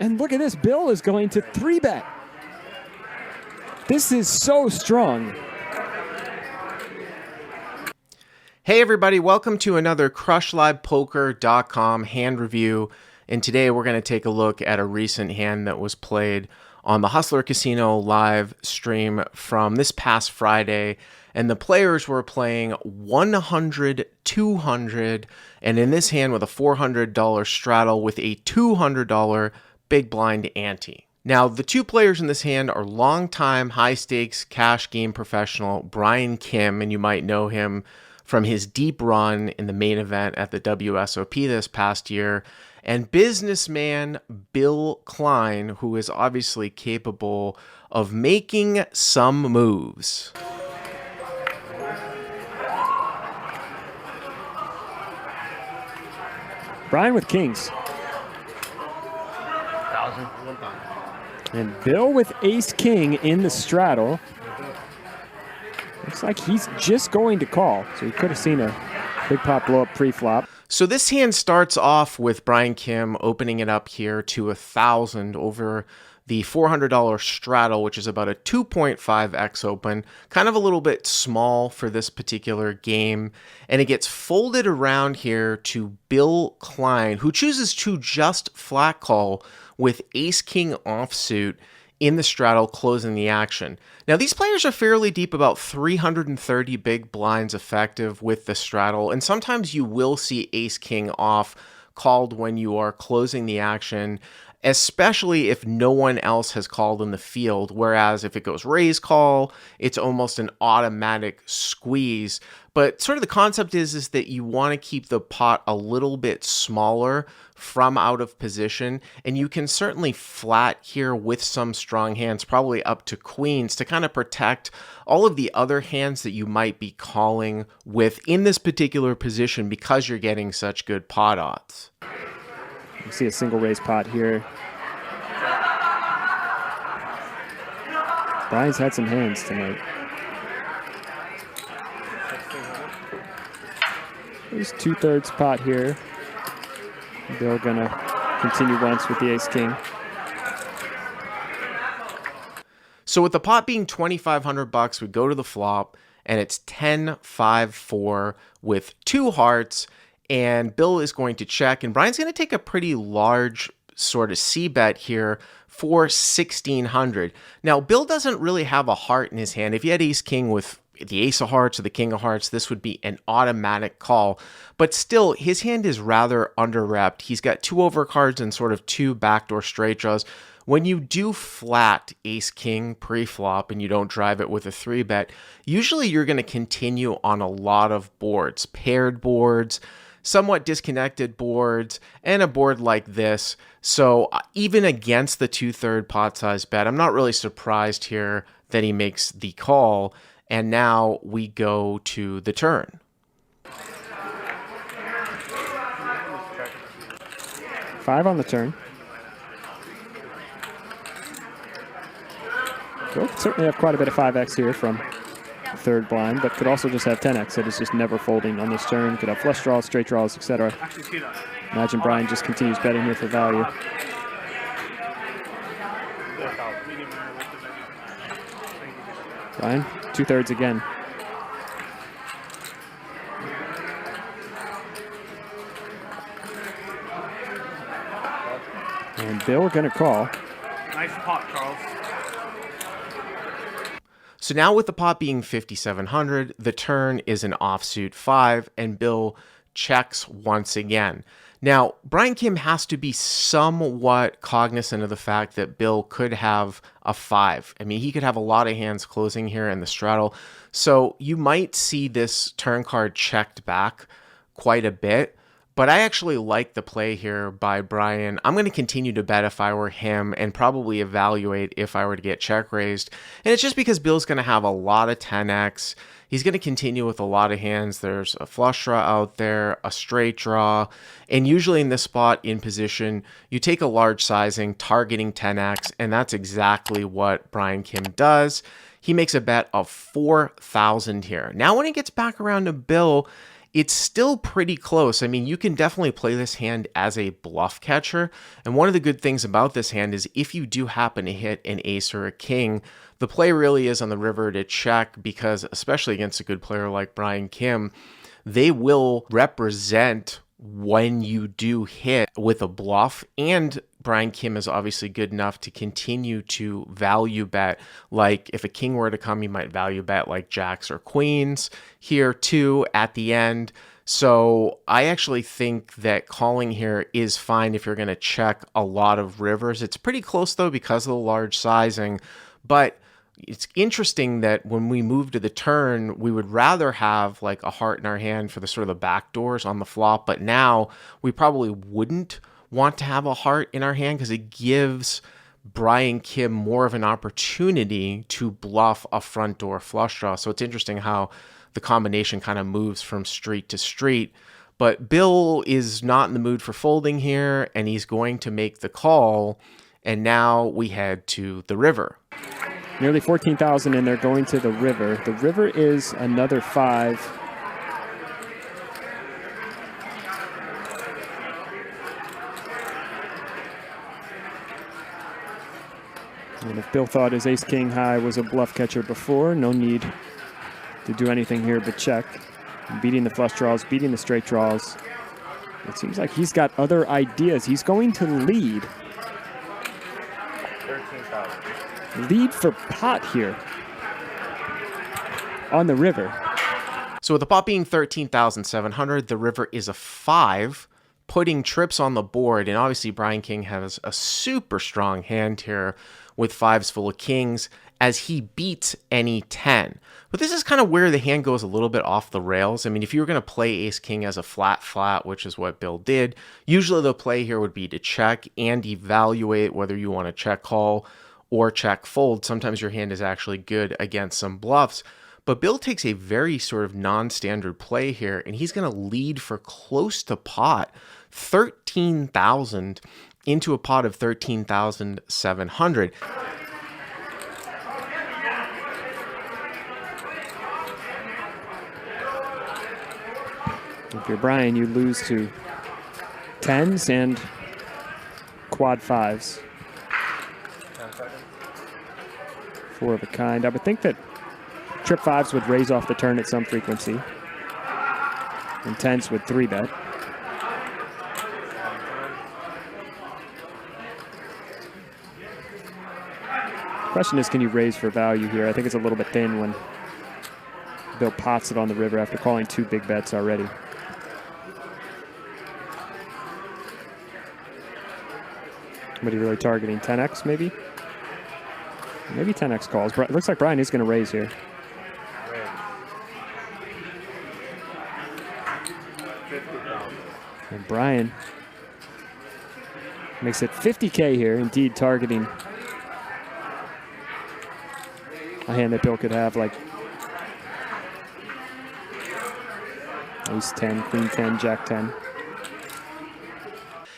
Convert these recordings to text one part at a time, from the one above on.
And look at this. Bill is going to 3-bet. This is so strong. Hey everybody, welcome to another CrushLivePoker.com hand review. And today we're going to take a look at a recent hand that was played on the Hustler Casino live stream from this past Friday. And the players were playing 100, 200, and in this hand with a $400 straddle with a $200 big blind ante. Now, the two players in this hand are longtime high-stakes cash game professional Brian Kim, and you might know him from his deep run in the main event at the WSOP this past year, and businessman Bill Klein, who is obviously capable of making some moves. Brian with kings. 1,000. And Bill with ace-king in the straddle. Looks like he's just going to call. So he could have seen a big pot blow up pre-flop. So this hand starts off with Brian Kim opening it up here to 1,000 over the $400 straddle, which is about a 2.5x open, kind of a little bit small for this particular game. And it gets folded around here to Bill Klein, who chooses to just flat call with ace-king offsuit in the straddle, closing the action. Now, these players are fairly deep, about 330 big blinds effective with the straddle, and sometimes you will see ace-king off called when you are closing the action, especially if no one else has called in the field, whereas if it goes raise call, it's almost an automatic squeeze. But sort of the concept is that you want to keep the pot a little bit smaller from out of position, and you can certainly flat here with some strong hands, probably up to queens, to kind of protect all of the other hands that you might be calling with in this particular position because you're getting such good pot odds. You see a single raise pot here. Brian's had some hands tonight. There's 2/3 pot here. Bill gonna continue once with the ace-king. So with the pot being $2,500, we go to the flop, and it's 10-5-4 with two hearts, and Bill is going to check, and Brian's going to take a pretty large sort of c-bet here for 1,600. Now, Bill doesn't really have a heart in his hand. If he had ace-king with the ace of hearts or the king of hearts, this would be an automatic call. But still, his hand is rather under-repped. He's got two overcards and sort of two backdoor straight draws. When you do flat ace-king pre-flop and you don't drive it with a 3-bet, usually you're going to continue on a lot of boards, paired boards, somewhat disconnected boards, and a board like this. So even against the 2/3 pot size bet, I'm not really surprised here that he makes the call. And now we go to the turn. Five on the turn. Bill could certainly have quite a bit of 5x here from the third blind, but could also just have 10x that is just never folding on this turn. Could have flush draws, straight draws, etc. Imagine Brian just continues betting here for value. Brian, 2/3 again. And Bill gonna call. Nice pot, Charles. So now with the pot being 5,700, the turn is an offsuit 5, and Bill checks once again. Now, Brian Kim has to be somewhat cognizant of the fact that Bill could have a 5. I mean, he could have a lot of hands closing here in the straddle. So you might see this turn card checked back quite a bit. But I actually like the play here by Brian. I'm going to continue to bet if I were him and probably evaluate if I were to get check raised. And it's just because Bill's going to have a lot of 10x. He's going to continue with a lot of hands. There's a flush draw out there, a straight draw. And usually in this spot in position, you take a large sizing, targeting 10x. And that's exactly what Brian Kim does. He makes a bet of 4,000 here. Now when it gets back around to Bill, it's still pretty close. I mean, you can definitely play this hand as a bluff catcher. And one of the good things about this hand is if you do happen to hit an ace or a king, the play really is on the river to check, because especially against a good player like Brian Kim, they will represent when you do hit with a bluff. And Brian Kim is obviously good enough to continue to value bet. Like if a king were to come, you might value bet like jacks or queens here too at the end. So I actually think that calling here is fine if you're going to check a lot of rivers. It's pretty close though because of the large sizing, but it's interesting that when we move to the turn, we would rather have like a heart in our hand for the sort of the back doors on the flop. But now we probably wouldn't want to have a heart in our hand because it gives Brian Kim more of an opportunity to bluff a front door flush draw. So it's interesting how the combination kind of moves from street to street. But Bill is not in the mood for folding here, and he's going to make the call. And now we head to the river. Nearly 14,000, and they're going to the river. The river is another 5. And if Bill thought his ace-king high was a bluff catcher before, no need to do anything here but check. Beating the flush draws, beating the straight draws. It seems like he's got other ideas. He's going to lead. 13,000. Lead for pot here on the river. So with the pot being 13,700, the river is a 5, putting trips on the board. And obviously Brian King has a super strong hand here with 5s full of kings as he beats any 10. But this is kind of where the hand goes a little bit off the rails. I mean, if you were going to play ace king as a flat, which is what Bill did, usually the play here would be to check and evaluate whether you want to check call or check fold. Sometimes your hand is actually good against some bluffs. But Bill takes a very sort of non-standard play here, and he's going to lead for close to pot, 13,000 into a pot of 13,700. If you're Brian, you lose to 10s and quad 5s. 10 seconds. 4 of a kind. I would think that trip 5s would raise off the turn at some frequency, and 10s would 3-bet. Question is, can you raise for value here? I think it's a little bit thin when Bill pots it on the river after calling 2 big bets already. What are you really targeting? 10x maybe? Maybe 10x calls. It looks like Brian is going to raise here. And Brian makes it 50K here, indeed targeting a hand that Bill could have, like ace 10, queen 10, jack 10.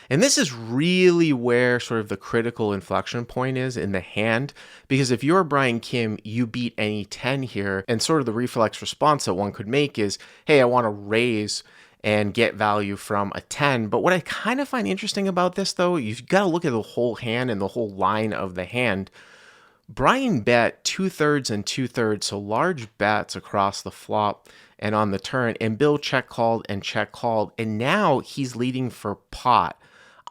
And this is really where sort of the critical inflection point is in the hand, because if you're Brian Kim, you beat any 10 here, and sort of the reflex response that one could make is, hey, I want to raise and get value from a 10. But what I kind of find interesting about this, though, you've got to look at the whole hand and the whole line of the hand. Brian bet 2/3 and 2/3, so large bets across the flop and on the turn, and Bill check called, and now he's leading for pot.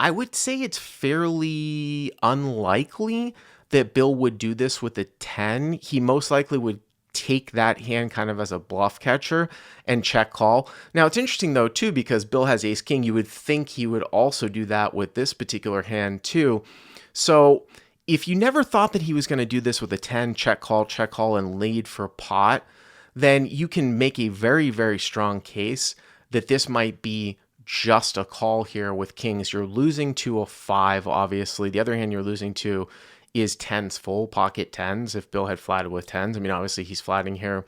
I would say it's fairly unlikely that Bill would do this with a 10. He most likely would take that hand kind of as a bluff catcher and check call. Now, it's interesting, though, too, because Bill has ace king. You would think he would also do that with this particular hand, too. So if you never thought that he was going to do this with a 10, check call, and lead for pot, then you can make a very, very strong case that this might be just a call here with kings. You're losing to a 5, obviously. The other hand you're losing to is 10s full, pocket 10s, if Bill had flatted with 10s. I mean, obviously he's flatting here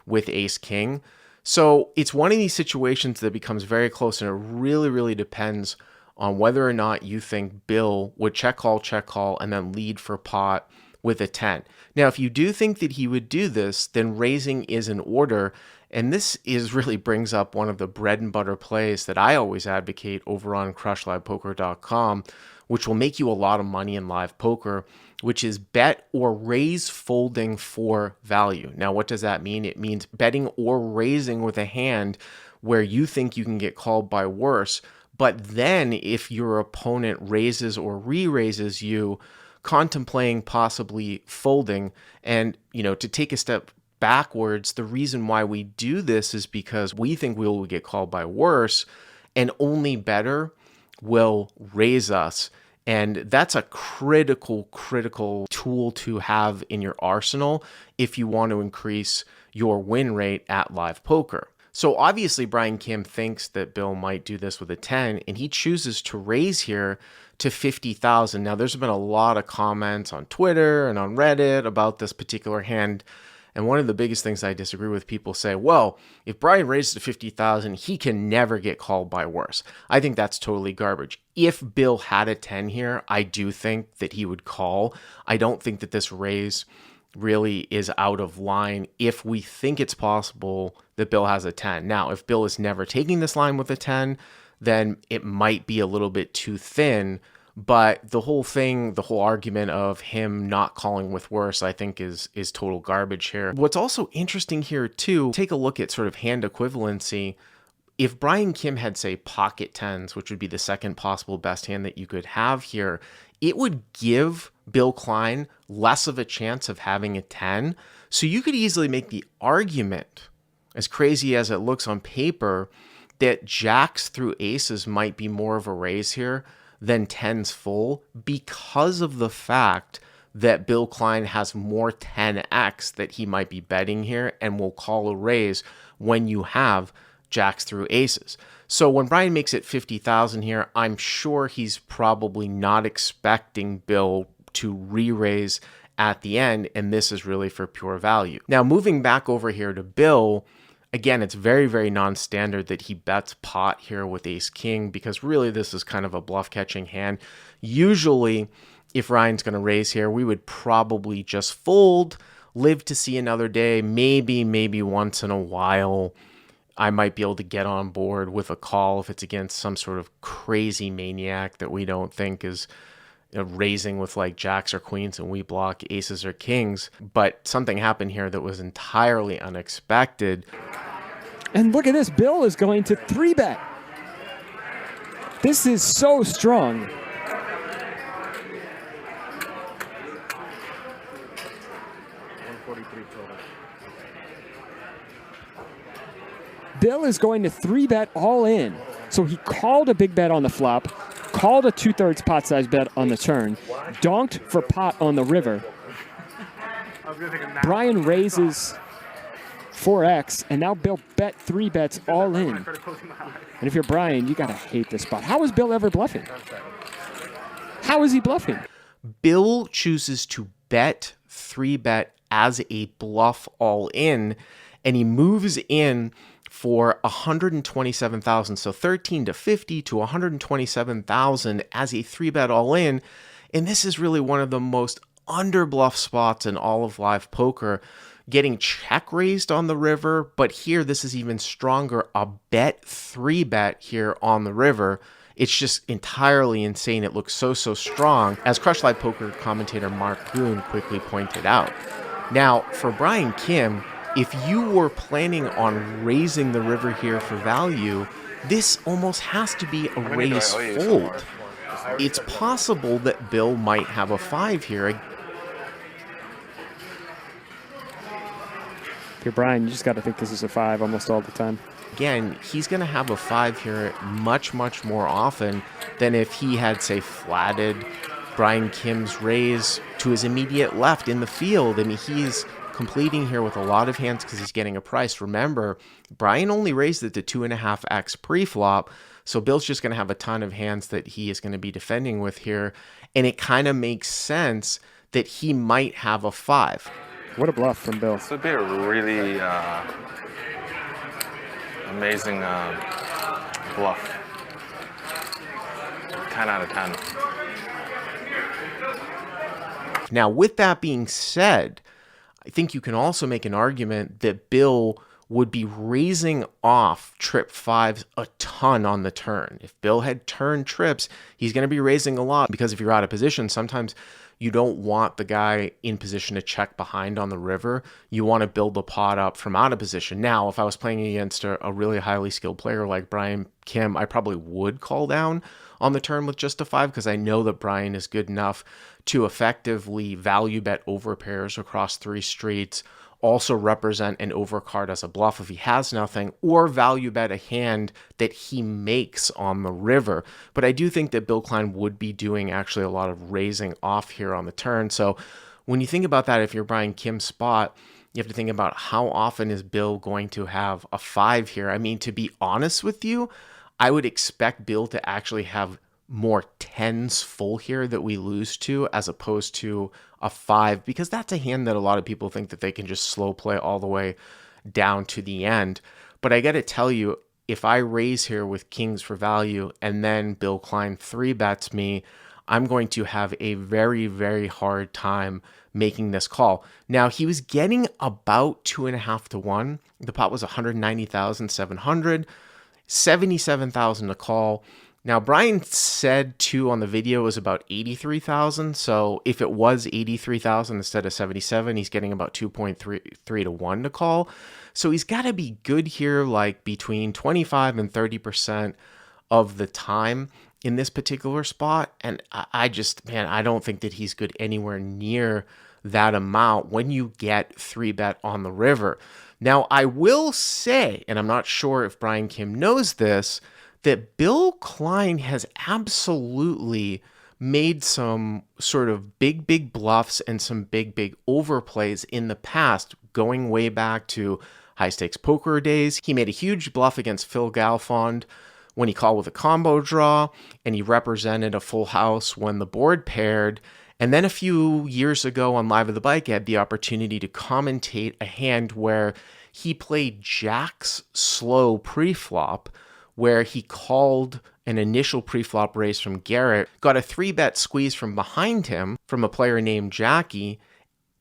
with ace king. So it's one of these situations that becomes very close, and it really, really depends on whether or not you think Bill would check call, and then lead for pot with a 10. Now, if you do think that he would do this, then raising is in order. And this really brings up one of the bread and butter plays that I always advocate over on crushlivepoker.com, which will make you a lot of money in live poker, which is bet or raise folding for value. Now, what does that mean? It means betting or raising with a hand where you think you can get called by worse. But then if your opponent raises or re-raises you, contemplating possibly folding. And, to take a step backwards, the reason why we do this is because we think we will get called by worse, and only better will raise us. And that's a critical tool to have in your arsenal if you want to increase your win rate at live poker. So obviously Brian Kim thinks that Bill might do this with a 10, and he chooses to raise here to 50,000. Now, there's been a lot of comments on Twitter and on Reddit about this particular hand. And one of the biggest things I disagree with, people say, well, if Brian raises to 50,000, he can never get called by worse. I think that's totally garbage. If Bill had a 10 here, I do think that he would call. I don't think that this raise really is out of line if we think it's possible that Bill has a 10. Now, if Bill is never taking this line with a 10, then it might be a little bit too thin. But the whole argument of him not calling with worse, I think is total garbage here. What's also interesting here too, take a look at sort of hand equivalency. If Brian Kim had, say, pocket tens, which would be the second possible best hand that you could have here, it would give Bill Klein less of a chance of having a 10. So you could easily make the argument, as crazy as it looks on paper, that jacks through aces might be more of a raise here than tens full, because of the fact that Bill Klein has more 10x that he might be betting here and will call a raise when you have jacks through aces. So when Brian makes it 50,000 here, I'm sure he's probably not expecting Bill to re-raise at the end, and this is really for pure value. Now, moving back over here to Bill, again, it's very non-standard that he bets pot here with ace king, because really this is kind of a bluff catching hand. Usually, if Ryan's going to raise here, we would probably just fold, live to see another day, maybe once in a while I might be able to get on board with a call if it's against some sort of crazy maniac that we don't think is raising with like jacks or queens and we block aces or kings. But something happened here that was entirely unexpected. And look at this. Bill is going to 3-bet. This is so strong. Bill is going to 3-bet all in. So he called a big bet on the flop, called a 2/3 pot size bet on the turn, donked for pot on the river. Brian raises 4x, and now Bill bet 3 bets all in. And if you're Brian, you gotta hate this spot. How is Bill ever bluffing? How is he bluffing? Bill chooses to bet 3-bet as a bluff all in, and he moves in for 127,000. So 13 to 50 to 127,000 as a 3-bet all in. And this is really one of the most under bluff spots in all of live poker, getting check raised on the river. But here, this is even stronger, a bet 3-bet here on the river. It's just entirely insane. It looks so strong, as Crush Live Poker commentator Mark Goon quickly pointed out. Now, for Brian Kim, if you were planning on raising the river here for value, this almost has to be a raise fold. It's possible that Bill might have a 5 here. If you're Brian, you just got to think this is a 5 almost all the time. Again, he's going to have a 5 here much more often than if he had, say, flatted Brian Kim's raise to his immediate left in the field. I mean, he's completing here with a lot of hands because he's getting a price. Remember, Brian only raised it to 2.5x pre-flop, so Bill's just going to have a ton of hands that he is going to be defending with here, and it kind of makes sense that he might have a 5. What a bluff from Bill. This would be a really amazing bluff. 10 out of 10. Now, with that being said, I think you can also make an argument that Bill would be raising off trip fives a ton on the turn. If Bill had turned trips, he's going to be raising a lot, because if you're out of position, sometimes you don't want the guy in position to check behind on the river. You want to build the pot up from out of position. Now, if I was playing against a really highly skilled player like Brian Kim, I probably would call down on the turn with just a 5, because I know that Brian is good enough to effectively value bet over pairs across 3 streets, also represent an overcard as a bluff if he has nothing, or value bet a hand that he makes on the river. But I do think that Bill Klein would be doing actually a lot of raising off here on the turn. So when you think about that, if you're Brian Kim's spot, you have to think about how often is Bill going to have a 5 here. I mean, to be honest with you, I would expect Bill to actually have more 10s full here that we lose to, as opposed to a 5, because that's a hand that a lot of people think that they can just slow play all the way down to the end. But I got to tell you, if I raise here with kings for value and then Bill Klein 3-bets me, I'm going to have a very, very hard time making this call. Now, he was getting about 2.5 to 1. The pot was 190,700, 77,000 to call. Now, Brian said, too, on the video, it was about 83,000. So if it was 83,000 instead of 77, he's getting about 2.3 to 1 to call. So he's got to be good here, like between 25 and 30% of the time in this particular spot. And I don't think that he's good anywhere near that amount when you get 3-bet on the river. Now, I will say, and I'm not sure if Brian Kim knows this, that Bill Klein has absolutely made some sort of big bluffs and some big overplays in the past, going way back to high stakes poker days. He made a huge bluff against Phil Galfond when he called with a combo draw, and he represented a full house when the board paired. And then a few years ago on Live at the Bike, I had the opportunity to commentate a hand where he played jacks slow pre-flop, where he called an initial pre-flop raise from Garrett, got a 3-bet squeeze from behind him from a player named Jackie,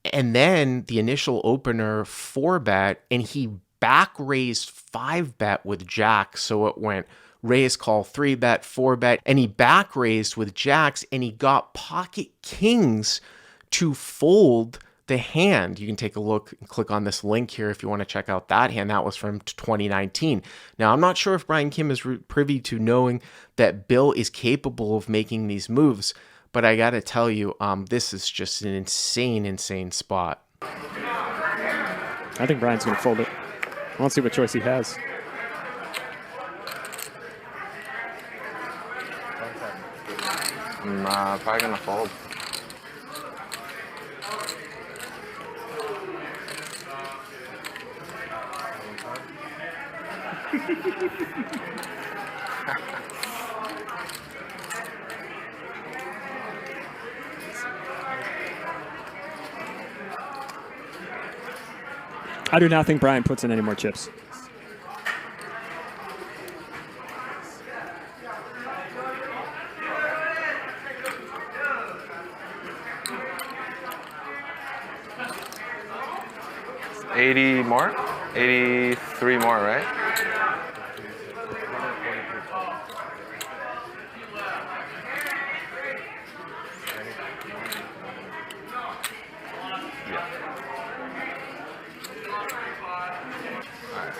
and then the initial opener 4-bet, and he back raised 5-bet with jacks, so it went raise, call, 3-bet, 4-bet, and he back raised with jacks, and he got pocket kings to fold the hand. You can take a look and click on this link here if you want to check out that hand. That was from 2019. Now, I'm not sure if Brian Kim is privy to knowing that Bill is capable of making these moves, but I got to tell you, this is just an insane spot. I think Brian's going to fold it. I want to see what choice he has. I'm probably going to fold. I do not think Brian puts in any more chips. $80 more? 83 more, right?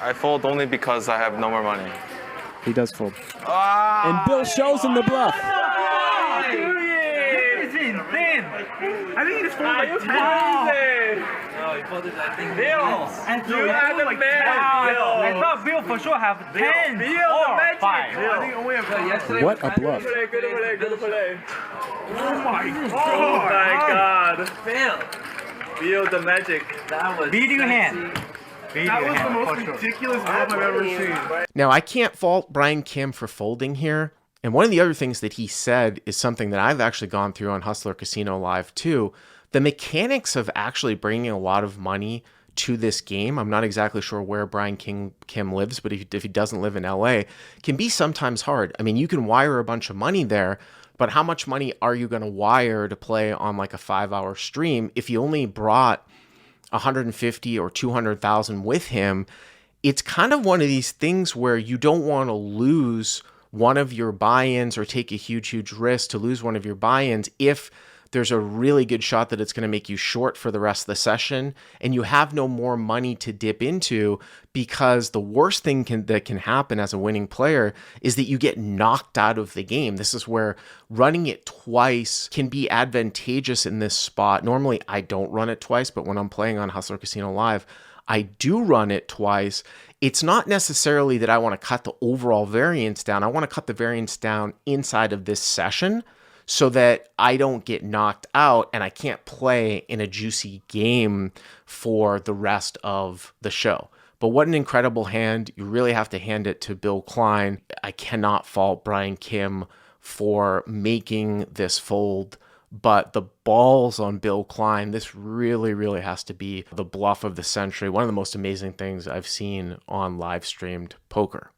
I fold only because I have no more money. He does fold. And Bill shows him the bluff. This is insane. I think it's folded like 10. No, he folded, I think, Bill. And you had the like man. I thought Bill for sure have 10 or 5. I think only have What a bluff. Oh my god. Bill. Feel the magic. That was Beating hand. That was the most ridiculous bluff I've ever seen. Now, I can't fault Brian Kim for folding here. And one of the other things that he said is something that I've actually gone through on Hustler Casino Live too. The mechanics of actually bringing a lot of money to this game, I'm not exactly sure where Brian Kim lives, but if he doesn't live in LA, can be sometimes hard. I mean, you can wire a bunch of money there, but how much money are you going to wire to play on like a 5-hour stream if you only brought 150 or 200,000 with him? it's kind of one of these things where you don't want to lose one of your buy-ins or take a huge risk to lose one of your buy-ins if there's a really good shot that it's going to make you short for the rest of the session and you have no more money to dip into, because the worst thing that can happen as a winning player is that you get knocked out of the game. This is where running it twice can be advantageous in this spot. Normally I don't run it twice, but when I'm playing on Hustler Casino Live, I do run it twice. It's not necessarily that I want to cut the overall variance down. I want to cut the variance down inside of this session so that I don't get knocked out and I can't play in a juicy game for the rest of the show. But what an incredible hand. You really have to hand it to Bill Klein. I cannot fault Brian Kim for making this fold, but the balls on Bill Klein, this really has to be the bluff of the century. One of the most amazing things I've seen on live streamed poker.